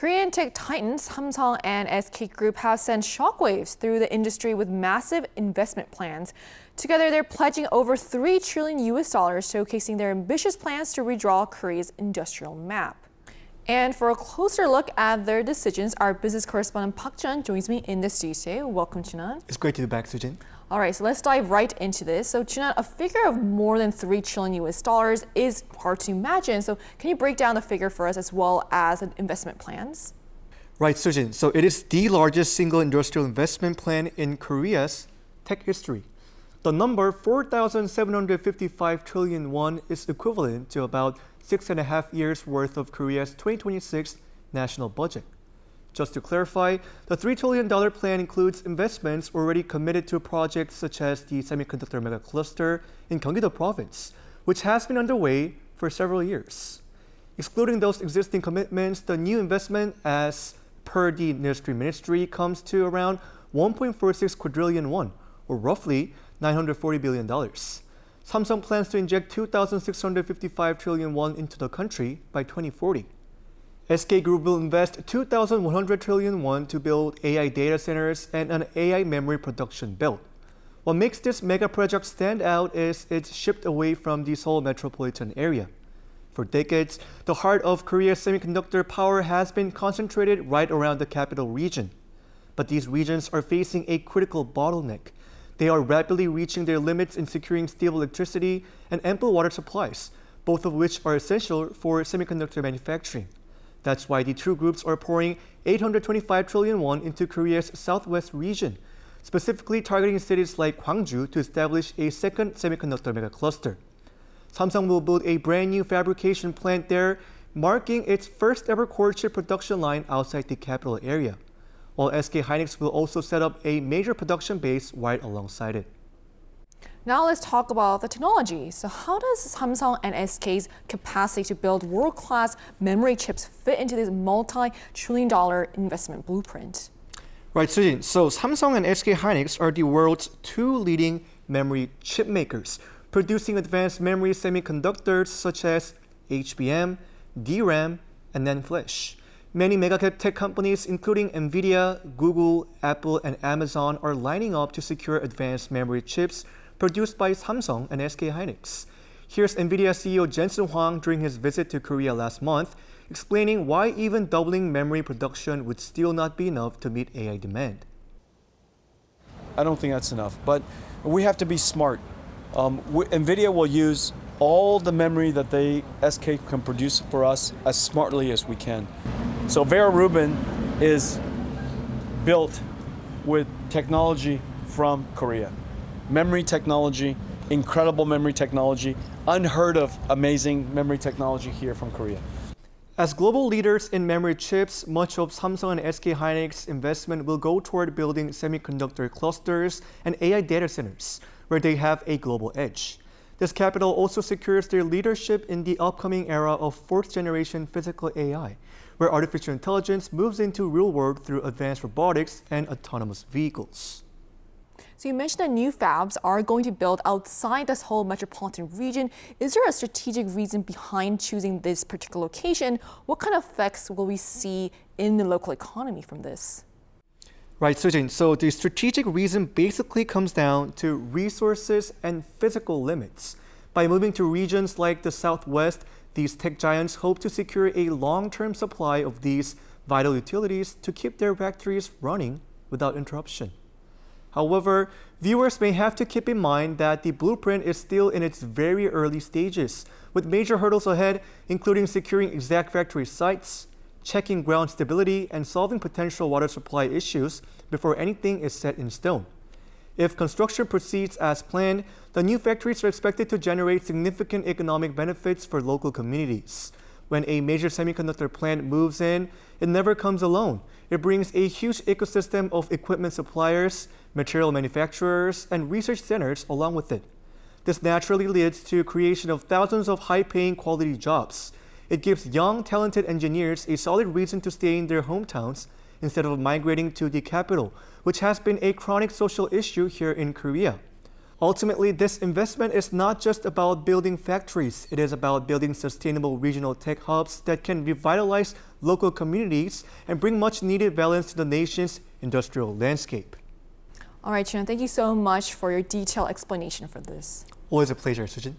Korean tech titans Samsung and SK Group have sent shockwaves through the industry with massive investment plans. Together, they're pledging over $3 trillion, showcasing their ambitious plans to redraw Korea's industrial map. And for a closer look at their decisions, our business correspondent Park Jun joins me in the studio. Welcome, Junan. It's great to be back, Sujin. All right, so let's dive right into this. So, Junan, a figure of more than $3 trillion is hard to imagine. So, can you break down the figure for us as well as investment plans? Right, Sujin. So it is the largest single industrial investment plan in Korea's tech history. The number 4,755 trillion won is equivalent to about 6.5 years worth of Korea's 2026 national budget. Just to clarify, the $3 trillion plan includes investments already committed to projects such as the Semiconductor mega cluster in Gyeonggi-do province, which has been underway for several years. Excluding those existing commitments, the new investment, as per the ministry, comes to around 1.46 quadrillion won, or roughly $940 billion. Samsung plans to inject 2,655 trillion won into the country by 2040. SK Group will invest 2,100 trillion won to build AI data centers and an AI memory production belt. What makes this mega project stand out is it's shipped away from the Seoul metropolitan area. For decades, the heart of Korea's semiconductor power has been concentrated right around the capital region. But these regions are facing a critical bottleneck. They are rapidly reaching their limits in securing stable electricity and ample water supplies, both of which are essential for semiconductor manufacturing. That's why the two groups are pouring 825 trillion won into Korea's southwest region, specifically targeting cities like Gwangju to establish a second semiconductor mega cluster. Samsung will build a brand new fabrication plant there, marking its first ever core chip production line outside the capital area, while SK hynix will also set up a major production base right alongside it. Now let's talk about the technology. So how does Samsung and SK's capacity to build world-class memory chips fit into this multi-trillion-dollar investment blueprint? Right, Sujin. So Samsung and SK hynix are the world's two leading memory chip makers, producing advanced memory semiconductors such as HBM, DRAM, and NAND flash. Many mega-cap tech companies, including Nvidia, Google, Apple, and Amazon, are lining up to secure advanced memory chips produced by Samsung and SK hynix. Here's Nvidia CEO Jensen Huang during his visit to Korea last month, explaining why even doubling memory production would still not be enough to meet AI demand. I don't think that's enough, but we have to be smart. Nvidia will use all the memory that SK can produce for us as smartly as we can. So Vera Rubin is built with technology from Korea. Memory technology, incredible memory technology, unheard of amazing memory technology here from Korea. As global leaders in memory chips, much of Samsung and SK hynix investment will go toward building semiconductor clusters and AI data centers, where they have a global edge. This capital also secures their leadership in the upcoming era of fourth-generation physical AI, where artificial intelligence moves into real world through advanced robotics and autonomous vehicles. So you mentioned that new fabs are going to build outside this whole metropolitan region. Is there a strategic reason behind choosing this particular location? What kind of effects will we see in the local economy from this? Right, Sujin. So the strategic reason basically comes down to resources and physical limits. By moving to regions like the Southwest, these tech giants hope to secure a long-term supply of these vital utilities to keep their factories running without interruption. However, viewers may have to keep in mind that the blueprint is still in its very early stages, with major hurdles ahead, including securing exact factory sites, checking ground stability, and solving potential water supply issues before anything is set in stone. If construction proceeds as planned, the new factories are expected to generate significant economic benefits for local communities. When a major semiconductor plant moves in, it never comes alone. It brings a huge ecosystem of equipment suppliers, material manufacturers, and research centers along with it. This naturally leads to creation of thousands of high-paying quality jobs. It gives young, talented engineers a solid reason to stay in their hometowns instead of migrating to the capital, which has been a chronic social issue here in Korea. Ultimately, this investment is not just about building factories. It is about building sustainable regional tech hubs that can revitalize local communities and bring much-needed balance to the nation's industrial landscape. All right, Chun, thank you so much for your detailed explanation for this. Always a pleasure, Sujin.